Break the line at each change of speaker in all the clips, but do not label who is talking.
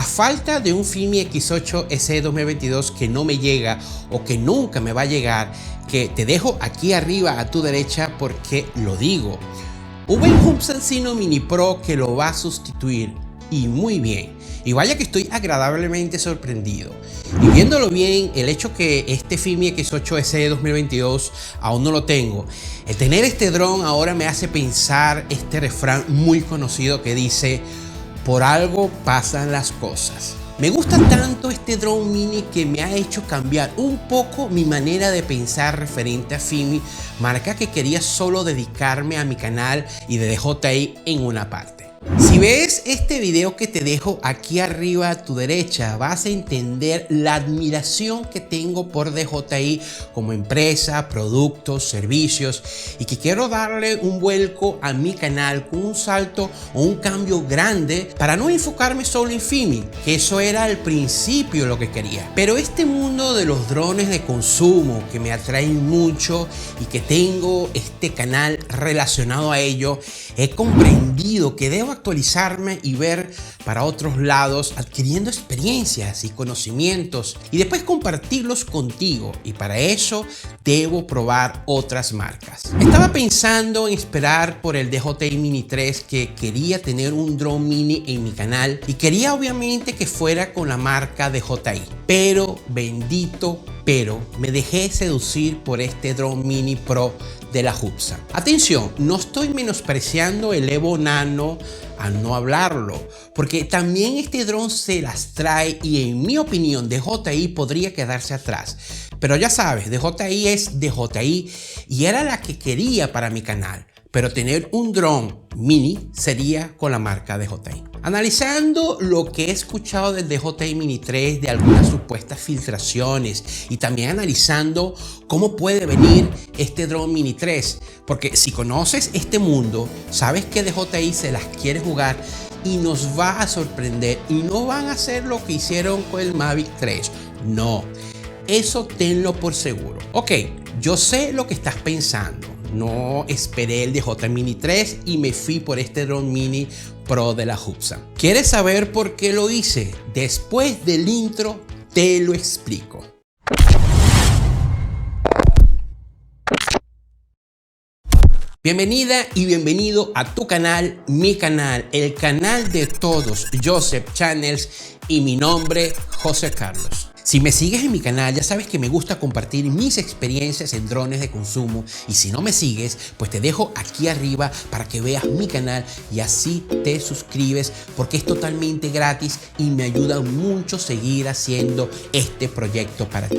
A falta de un Filmi X8 SE 2022 que no me llega o que nunca me va a llegar, que te dejo aquí arriba a tu derecha porque lo digo, hubo un Hubsan Sino Mini Pro que lo va a sustituir y muy bien. Y vaya que estoy agradablemente sorprendido. Y viéndolo bien, el hecho que este Filmi X8 SE 2022 aún no lo tengo, el tener este dron ahora me hace pensar este refrán muy conocido que dice: por algo pasan las cosas. Me gusta tanto este drone mini que me ha hecho cambiar un poco mi manera de pensar referente a Filmi, marca que quería solo dedicarme a mi canal y de DJI en una parte. Si ves este video que te dejo aquí arriba a tu derecha, vas a entender la admiración que tengo por DJI como empresa, productos, servicios, y que quiero darle un vuelco a mi canal con un salto o un cambio grande para no enfocarme solo en Filmi, que eso era al principio lo que quería. Pero este mundo de los drones de consumo que me atraen mucho y que tengo este canal relacionado a ello, he comprendido que debo actualizarme y ver para otros lados, adquiriendo experiencias y conocimientos y después compartirlos contigo, y para eso debo probar otras marcas. Estaba pensando en esperar por el DJI Mini 3, que quería tener un drone mini en mi canal y quería obviamente que fuera con la marca DJI, pero bendito pero me dejé seducir por este drone mini Pro de la Hubsan. Atención, no estoy menospreciando el Evo Nano al no hablarlo, porque también este dron se las trae y en mi opinión DJI podría quedarse atrás. Pero ya sabes, DJI es DJI y era la que quería para mi canal. Pero tener un dron mini sería con la marca DJI. Analizando lo que he escuchado del DJI Mini 3, de algunas supuestas filtraciones, y también analizando cómo puede venir este drone Mini 3, porque si conoces este mundo, sabes que DJI se las quiere jugar y nos va a sorprender, y no van a hacer lo que hicieron con el Mavic 3. No, eso tenlo por seguro. Ok, yo sé lo que estás pensando. No esperé el DJI Mini 3 y me fui por este drone mini Pro de la Hubsan. ¿Quieres saber por qué lo hice? Después del intro te lo explico. Bienvenida y bienvenido a tu canal, mi canal, el canal de todos, Joseph Channels, y mi nombre, José Carlos. Si me sigues en mi canal, ya sabes que me gusta compartir mis experiencias en drones de consumo, y si no me sigues, pues te dejo aquí arriba para que veas mi canal y así te suscribes, porque es totalmente gratis y me ayuda mucho seguir haciendo este proyecto para ti.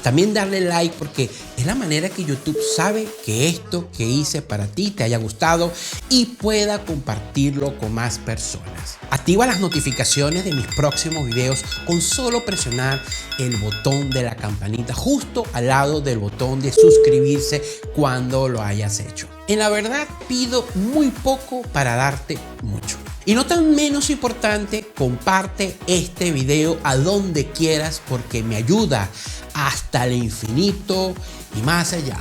También darle like, porque es la manera que YouTube sabe que esto que hice para ti te haya gustado y pueda compartirlo con más personas. Activa las notificaciones de mis próximos videos con solo presionar el botón de la campanita justo al lado del botón de suscribirse cuando lo hayas hecho. En la verdad pido muy poco para darte mucho. Y no tan menos importante, comparte este video a donde quieras, porque me ayuda hasta el infinito y más allá.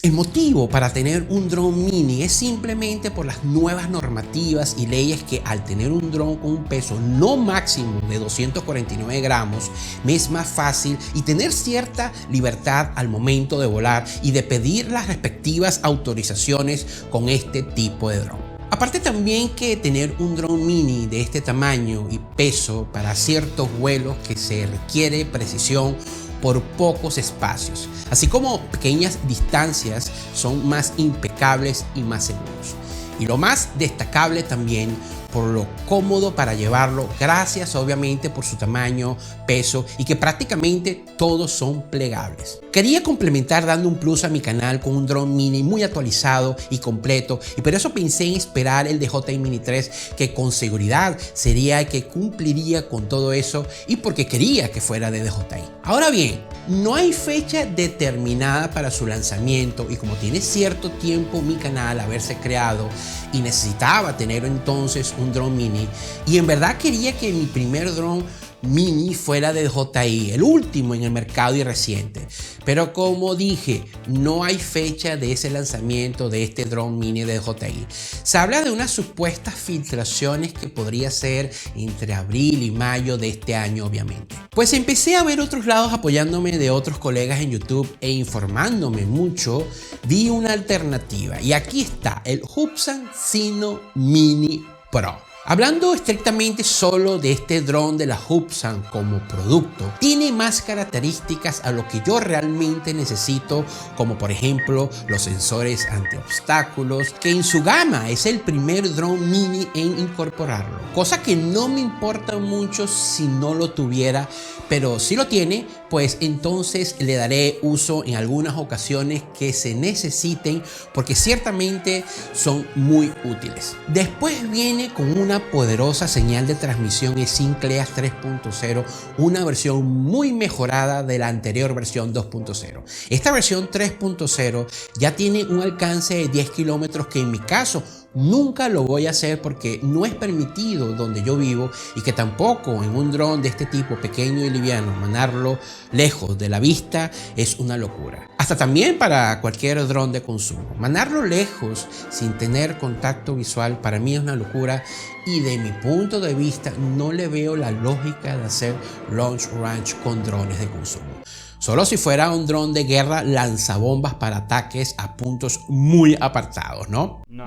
El motivo para tener un dron mini es simplemente por las nuevas normativas y leyes que, al tener un dron con un peso no máximo de 249 gramos, me es más fácil y tener cierta libertad al momento de volar y de pedir las respectivas autorizaciones con este tipo de dron. Aparte también que tener un dron mini de este tamaño y peso para ciertos vuelos que se requiere precisión por pocos espacios, así como pequeñas distancias, son más impecables y más seguros. Y lo más destacable también por lo cómodo para llevarlo, gracias obviamente por su tamaño, peso y que prácticamente todos son plegables. Quería complementar dando un plus a mi canal con un dron mini muy actualizado y completo, y por eso pensé en esperar el DJI Mini 3, que con seguridad sería el que cumpliría con todo eso, y porque quería que fuera de DJI. Ahora bien, no hay fecha determinada para su lanzamiento, y como tiene cierto tiempo mi canal haberse creado y necesitaba tener entonces un dron mini, y en verdad quería que mi primer dron mini fuera de DJI, el último en el mercado y reciente. Pero como dije, no hay fecha de ese lanzamiento de este dron mini de DJI. Se habla de unas supuestas filtraciones que podría ser entre abril y mayo de este año, obviamente. Pues empecé a ver otros lados apoyándome de otros colegas en YouTube e informándome mucho, vi una alternativa y aquí está el Hubsan Sino Mini Pro. Hablando estrictamente solo de este dron de la Hubsan como producto, tiene más características a lo que yo realmente necesito, como por ejemplo los sensores anti-obstáculos, que en su gama es el primer dron mini en incorporarlo, cosa que no me importa mucho si no lo tuviera, pero si lo tiene, pues entonces le daré uso en algunas ocasiones que se necesiten, porque ciertamente son muy útiles. Después viene con una poderosa señal de transmisión eSyncleas 3.0, una versión muy mejorada de la anterior versión 2.0. Esta versión 3.0 ya tiene un alcance de 10 kilómetros que en mi caso nunca lo voy a hacer porque no es permitido donde yo vivo, y que tampoco en un dron de este tipo pequeño y liviano mandarlo lejos de la vista es una locura. Hasta también para cualquier dron de consumo. Mandarlo lejos sin tener contacto visual para mí es una locura, y de mi punto de vista no le veo la lógica de hacer long range con drones de consumo. Solo si fuera un dron de guerra lanzabombas para ataques a puntos muy apartados, ¿no? No.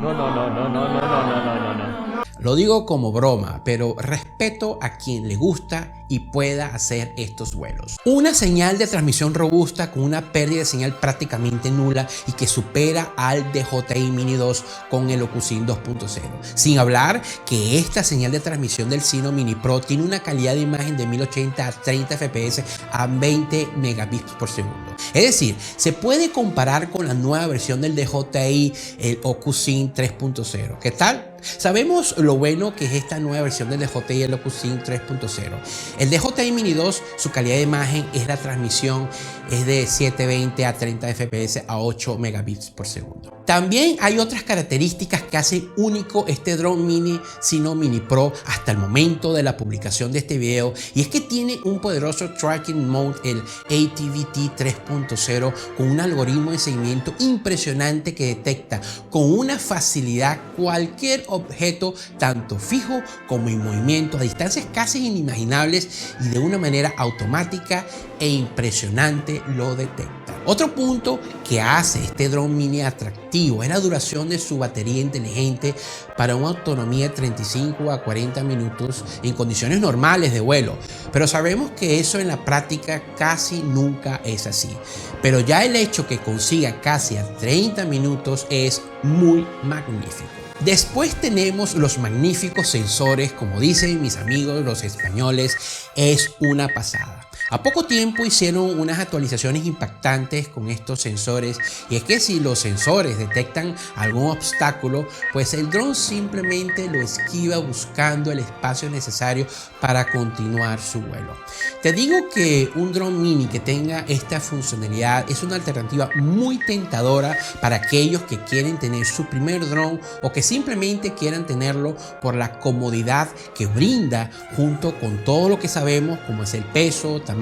Lo digo como broma, pero respeto a quien le gusta y pueda hacer estos vuelos. Una señal de transmisión robusta con una pérdida de señal prácticamente nula y que supera al DJI Mini 2 con el OcuSync 2.0. Sin hablar que esta señal de transmisión del Sino Mini Pro tiene una calidad de imagen de 1080 a 30 fps a 20 megabits por segundo. Es decir, se puede comparar con la nueva versión del DJI, el OcuSync 3.0. ¿Qué tal? Sabemos lo bueno que es esta nueva versión del DJI, el OcuSync 3.0. El DJI Mini 2, su calidad de imagen es la transmisión es de 720 a 30 fps a 8 megabits por segundo. También hay otras características que hacen único este dron mini Sino Mini Pro hasta el momento de la publicación de este video, y es que tiene un poderoso tracking mode, el ATVT 3.0, con un algoritmo de seguimiento impresionante que detecta con una facilidad cualquier objeto, tanto fijo como en movimiento, a distancias casi inimaginables, y de una manera automática e impresionante lo detecta. Otro punto que hace este dron mini atractivo es la duración de su batería inteligente para una autonomía de 35 a 40 minutos en condiciones normales de vuelo, pero sabemos que eso en la práctica casi nunca es así. Pero ya el hecho que consiga casi a 30 minutos es muy magnífico. Después tenemos los magníficos sensores, como dicen mis amigos los españoles, es una pasada. A poco tiempo hicieron unas actualizaciones impactantes con estos sensores, y es que si los sensores detectan algún obstáculo, pues el dron simplemente lo esquiva buscando el espacio necesario para continuar su vuelo. Te digo que un dron mini que tenga esta funcionalidad es una alternativa muy tentadora para aquellos que quieren tener su primer dron o que simplemente quieran tenerlo por la comodidad que brinda, junto con todo lo que sabemos como es el peso, tamaño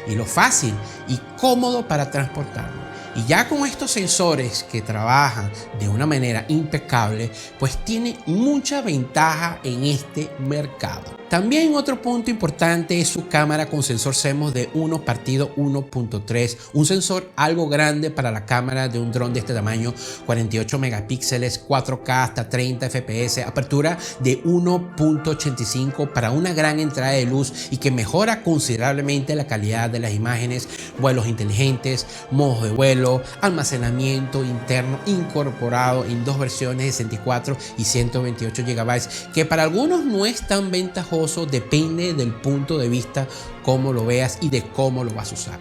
y lo fácil y cómodo para transportarlo. Y ya con estos sensores que trabajan de una manera impecable, pues tiene mucha ventaja en este mercado. También otro punto importante es su cámara con sensor CMOS de 1:1.3, un sensor algo grande para la cámara de un dron de este tamaño, 48 megapíxeles, 4K hasta 30 fps, apertura de 1.85 para una gran entrada de luz y que mejora considerablemente la calidad de las imágenes, vuelos inteligentes, modos de vuelo, almacenamiento interno incorporado en dos versiones de 64 y 128 GB, que para algunos no es tan ventajoso, depende del punto de vista cómo lo veas y de cómo lo vas a usar.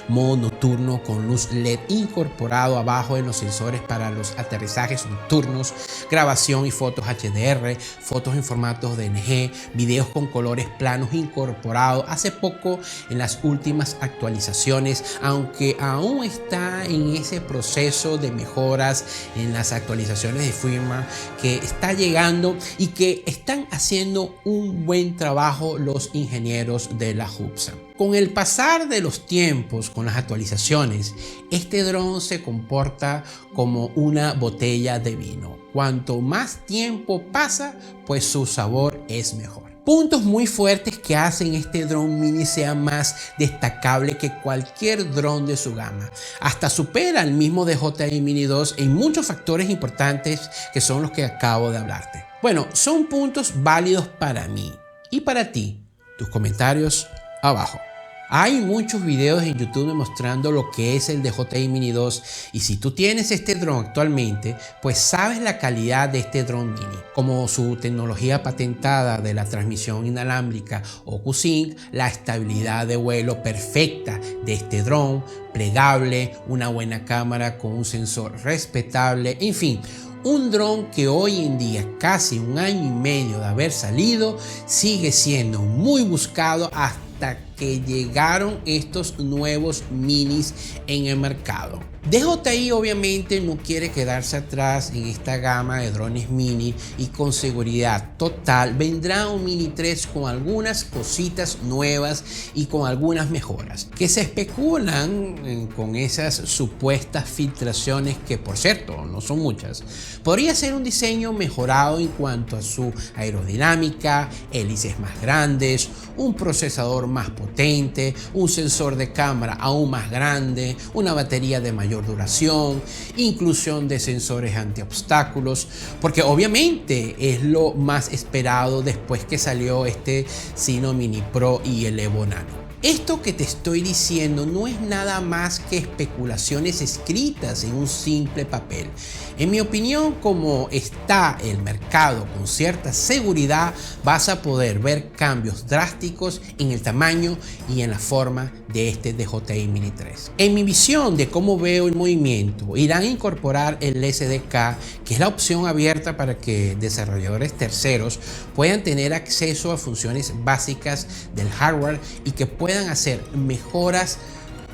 modo nocturno con luz LED incorporado abajo en los sensores para los aterrizajes nocturnos, grabación y fotos HDR, fotos en formatos DNG, videos con colores planos incorporados hace poco en las últimas actualizaciones, aunque aún está en ese proceso de mejoras en las actualizaciones de firmware que está llegando y que están haciendo un buen trabajo los ingenieros de la Hubsan. Con el pasar de los tiempos, con las actualizaciones, este dron se comporta como una botella de vino. Cuanto más tiempo pasa, pues su sabor es mejor. Puntos muy fuertes que hacen este dron mini sea más destacable que cualquier dron de su gama. Hasta supera al mismo DJI Mini 2 en muchos factores importantes que son los que acabo de hablarte. Bueno, son puntos válidos para mí y para ti. Tus comentarios abajo. Hay muchos videos en YouTube demostrando lo que es el DJI Mini 2 y si tú tienes este dron actualmente, pues sabes la calidad de este dron mini, como su tecnología patentada de la transmisión inalámbrica o Q-Sync, la estabilidad de vuelo perfecta de este dron, plegable, una buena cámara con un sensor respetable, en fin. Un dron que hoy en día, casi un año y medio de haber salido, sigue siendo muy buscado hasta que llegaron estos nuevos minis en el mercado. DJI obviamente no quiere quedarse atrás en esta gama de drones mini y con seguridad total vendrá un Mini 3 con algunas cositas nuevas y con algunas mejoras que se especulan con esas supuestas filtraciones que, por cierto, no son muchas. Podría ser un diseño mejorado en cuanto a su aerodinámica, hélices más grandes, un procesador más potente, un sensor de cámara aún más grande, una batería de mayor duración, inclusión de sensores antiobstáculos, porque obviamente es lo más esperado después que salió este Sino Mini Pro y el Evo Nano. Esto que te estoy diciendo no es nada más que especulaciones escritas en un simple papel. En mi opinión, como está el mercado con cierta seguridad, vas a poder ver cambios drásticos en el tamaño y en la forma de este DJI Mini 3. En mi visión de cómo veo el movimiento, irán a incorporar el SDK, que es la opción abierta para que desarrolladores terceros puedan tener acceso a funciones básicas del hardware y que puedan hacer mejoras,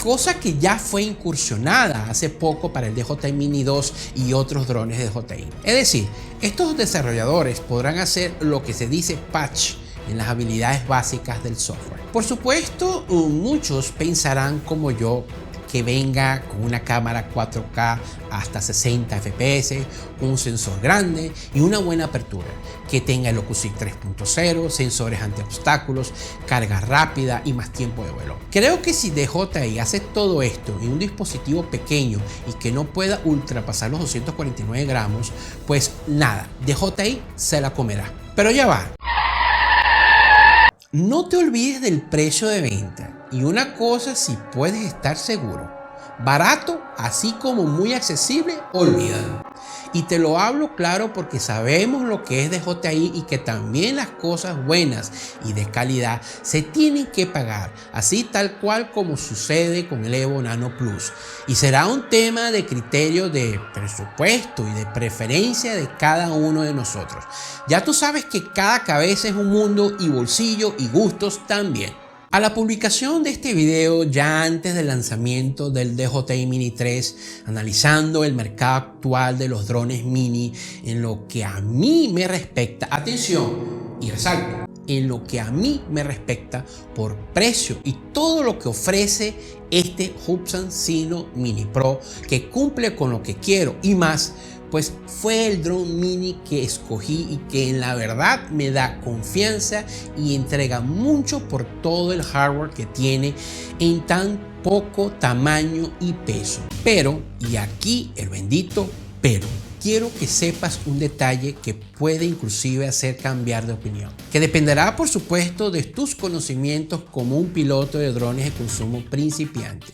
cosa que ya fue incursionada hace poco para el DJI Mini 2 y otros drones de DJI. Es decir, estos desarrolladores podrán hacer lo que se dice patch en las habilidades básicas del software. Por supuesto, muchos pensarán como yo que venga con una cámara 4K hasta 60 fps, un sensor grande y una buena apertura, que tenga el OcuSync 3.0, sensores antiobstáculos, carga rápida y más tiempo de vuelo. Creo que si DJI hace todo esto en un dispositivo pequeño y que no pueda ultrapasar los 249 gramos, pues nada, DJI se la comerá. Pero ya va. No te olvides del precio de venta. Y una cosa si puedes estar seguro, barato así como muy accesible, olvídalo. Y te lo hablo claro porque sabemos lo que es DJI y que también las cosas buenas y de calidad se tienen que pagar, así tal cual como sucede con el Evo Nano Plus. Y será un tema de criterio de presupuesto y de preferencia de cada uno de nosotros. Ya tú sabes que cada cabeza es un mundo y bolsillo y gustos también. A la publicación de este video, ya antes del lanzamiento del DJI Mini 3, analizando el mercado actual de los drones mini en lo que a mí me respecta, atención y resalto, en lo que a mí me respecta por precio y todo lo que ofrece este Hubsan Sino Mini Pro, que cumple con lo que quiero y más, pues fue el dron mini que escogí y que en la verdad me da confianza y entrega mucho por todo el hardware que tiene en tan poco tamaño y peso. Pero, y aquí el bendito pero, quiero que sepas un detalle que puede inclusive hacer cambiar de opinión, que dependerá por supuesto de tus conocimientos como un piloto de drones de consumo principiante.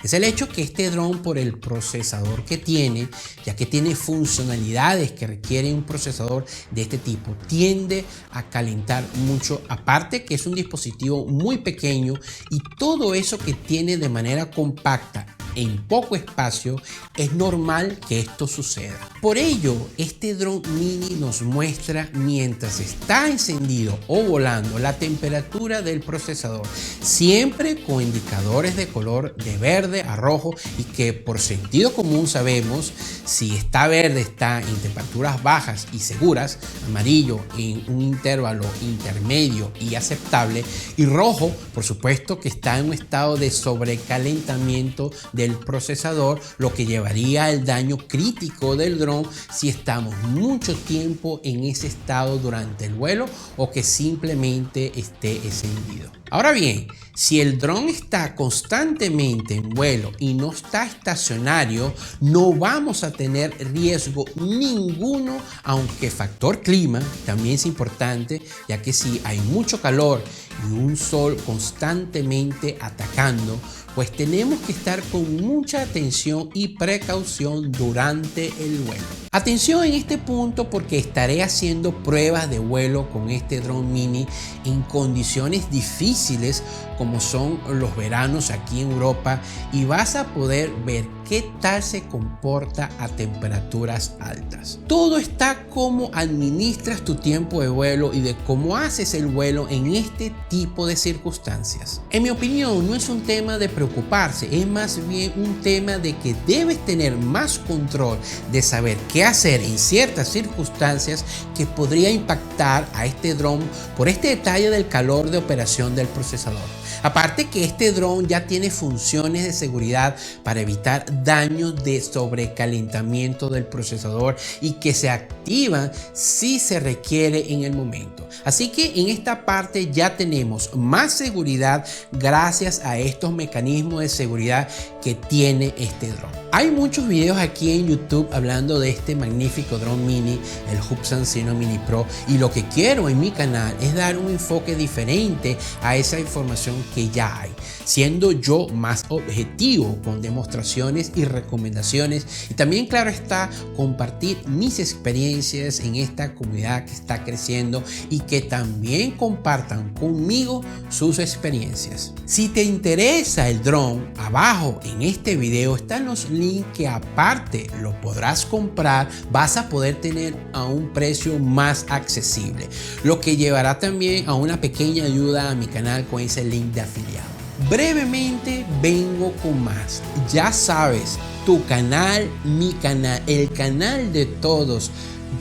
Es el hecho que este dron, por el procesador que tiene, ya que tiene funcionalidades que requieren un procesador de este tipo, tiende a calentar mucho, aparte que es un dispositivo muy pequeño y todo eso que tiene de manera compacta en poco espacio, es normal que esto suceda. Por ello, este dron mini nos muestra mientras está encendido o volando la temperatura del procesador, siempre con indicadores de color de verde a rojo, y que por sentido común sabemos si está verde está en temperaturas bajas y seguras, amarillo en un intervalo intermedio y aceptable, y rojo por supuesto que está en un estado de sobrecalentamiento del procesador, lo que llevaría al daño crítico del dron si estamos mucho tiempo en ese estado durante el vuelo o que simplemente esté encendido. Ahora bien, si el dron está constantemente en vuelo y no está estacionario, no vamos a tener riesgo ninguno, aunque factor clima también es importante, ya que si hay mucho calor y un sol constantemente atacando, pues tenemos que estar con mucha atención y precaución durante el vuelo. Atención en este punto, porque estaré haciendo pruebas de vuelo con este dron mini en condiciones difíciles como son los veranos aquí en Europa, y vas a poder ver qué tal se comporta a temperaturas altas. Todo está como administras tu tiempo de vuelo y de cómo haces el vuelo en este tipo de circunstancias. En mi opinión, no es un tema de preocuparse, es más bien un tema de que debes tener más control de saber qué hacer en ciertas circunstancias que podría impactar a este dron por este detalle del calor de operación del procesador. Aparte que este dron ya tiene funciones de seguridad para evitar daños de sobrecalentamiento del procesador y que se activan si se requiere en el momento. Así que en esta parte ya tenemos más seguridad gracias a estos mecanismos de seguridad que tiene este dron. Hay muchos videos aquí en YouTube hablando de este magnífico dron mini, el Hubsan Sino Mini Pro, y lo que quiero en mi canal es dar un enfoque diferente a esa información que ya hay, siendo yo más objetivo con demostraciones y recomendaciones, y también, claro está, compartir mis experiencias en esta comunidad que está creciendo y que también compartan conmigo sus experiencias. Si te interesa el dron, abajo en este video están los links que aparte lo podrás comprar, vas a poder tener a un precio más accesible, lo que llevará también a una pequeña ayuda a mi canal con ese link de afiliado. Brevemente vengo con más. Ya sabes, tu canal, mi canal, el canal de todos,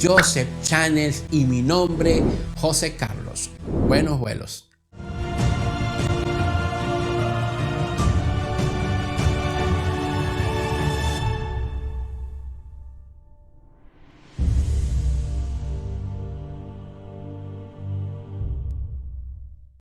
Joseph Channels, y mi nombre, José Carlos. Buenos vuelos.